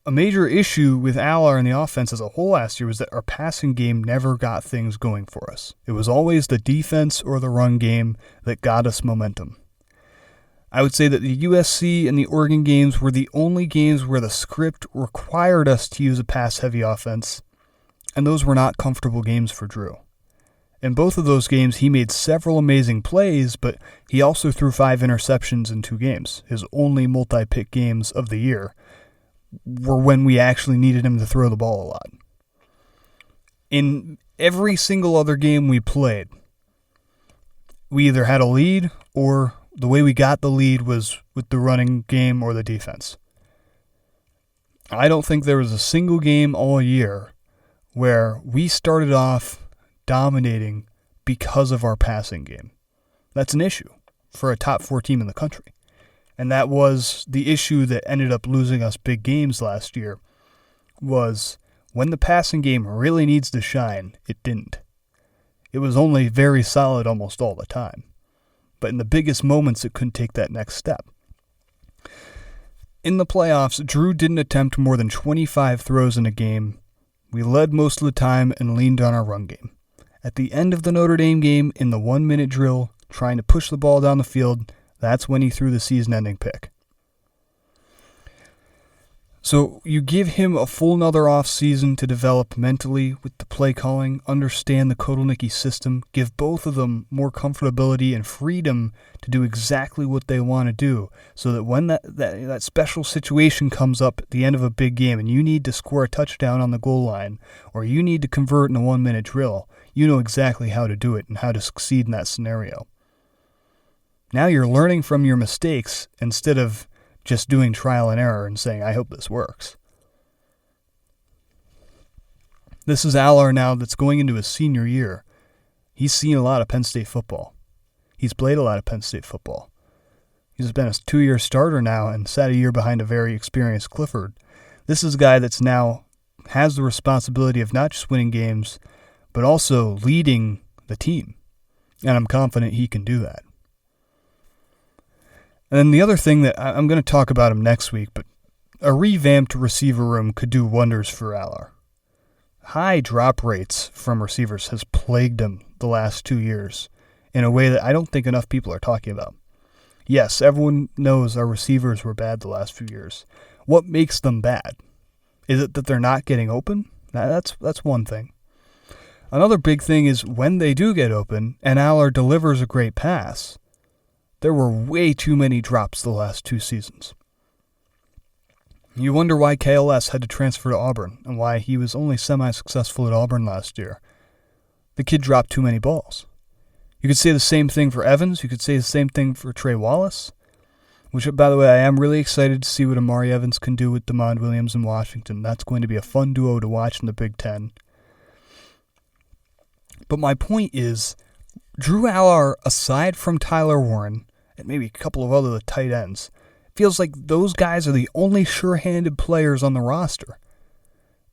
a major issue with Allar and the offense as a whole last year was that our passing game never got things going for us. It was always the defense or the run game that got us momentum. I would say that the USC and the Oregon games were the only games where the script required us to use a pass-heavy offense, and those were not comfortable games for Drew. In both of those games, he made several amazing plays, but he also threw 5 interceptions in 2 games. His only multi-pick games of the year were when we actually needed him to throw the ball a lot. In every single other game we played, we either had a lead or the way we got the lead was with the running game or the defense. I don't think there was a single game all year where we started off dominating because of our passing game. That's an issue for a top 4 team in the country. And that was the issue that ended up losing us big games last year, was when the passing game really needs to shine, it didn't. It was only very solid almost all the time. But in the biggest moments, it couldn't take that next step. In the playoffs, Drew didn't attempt more than 25 throws in a game. We led most of the time and leaned on our run game. At the end of the Notre Dame game, in the 1-minute drill, trying to push the ball down the field, that's when he threw the season-ending pick. So you give him a full another offseason to develop mentally with the play calling, understand the Kotelnicki system, give both of them more comfortability and freedom to do exactly what they want to do, so that when that special situation comes up at the end of a big game and you need to score a touchdown on the goal line or you need to convert in a 1-minute drill, you know exactly how to do it and how to succeed in that scenario. Now you're learning from your mistakes instead of just doing trial and error and saying, I hope this works. This is Allar now that's going into his senior year. He's seen a lot of Penn State football. He's played a lot of Penn State football. He's been a 2-year starter now and sat a year behind a very experienced Clifford. This is a guy that's now has the responsibility of not just winning games, but also leading the team. And I'm confident he can do that. And then the other thing that I'm going to talk about him next week, but a revamped receiver room could do wonders for Allar. High drop rates from receivers has plagued him the last 2 years in a way that I don't think enough people are talking about. Yes, everyone knows our receivers were bad the last few years. What makes them bad? Is it that they're not getting open? That's one thing. Another big thing is when they do get open and Allar delivers a great pass, there were way too many drops the last 2 seasons. You wonder why KLS had to transfer to Auburn and why he was only semi-successful at Auburn last year. The kid dropped too many balls. You could say the same thing for Evans. You could say the same thing for Trey Wallace, which, by the way, I am really excited to see what Amari Evans can do with DeMond Williams in Washington. That's going to be a fun duo to watch in the Big Ten. But my point is, Drew Allar, aside from Tyler Warren, and maybe a couple of other tight ends, feels like those guys are the only sure-handed players on the roster.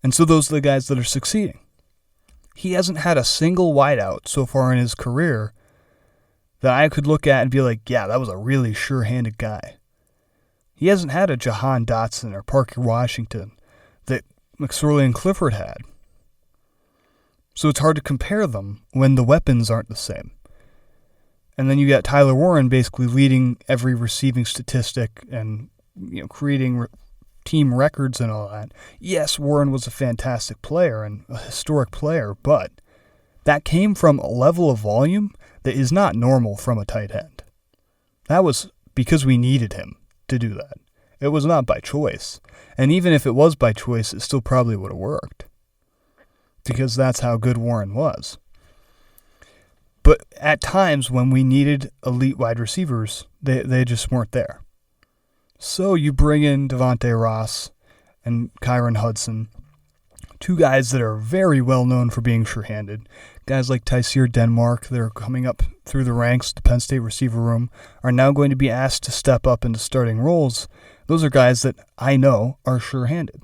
And so those are the guys that are succeeding. He hasn't had a single wideout so far in his career that I could look at and be like, yeah, that was a really sure-handed guy. He hasn't had a Jahan Dotson or Parker Washington that McSorley and Clifford had. So it's hard to compare them when the weapons aren't the same. And then you got Tyler Warren basically leading every receiving statistic and creating team records and all that. Yes, Warren was a fantastic player and a historic player, but that came from a level of volume that is not normal from a tight end. That was because we needed him to do that. It was not by choice. And even if it was by choice, it still probably would have worked, because that's how good Warren was. But at times when we needed elite wide receivers, they just weren't there. So you bring in Devontae Ross and Kyron Hudson, 2 guys that are very well known for being sure-handed. Guys like Tyseer Denmark that are coming up through the ranks of the Penn State receiver room are now going to be asked to step up into starting roles. Those are guys that I know are sure-handed.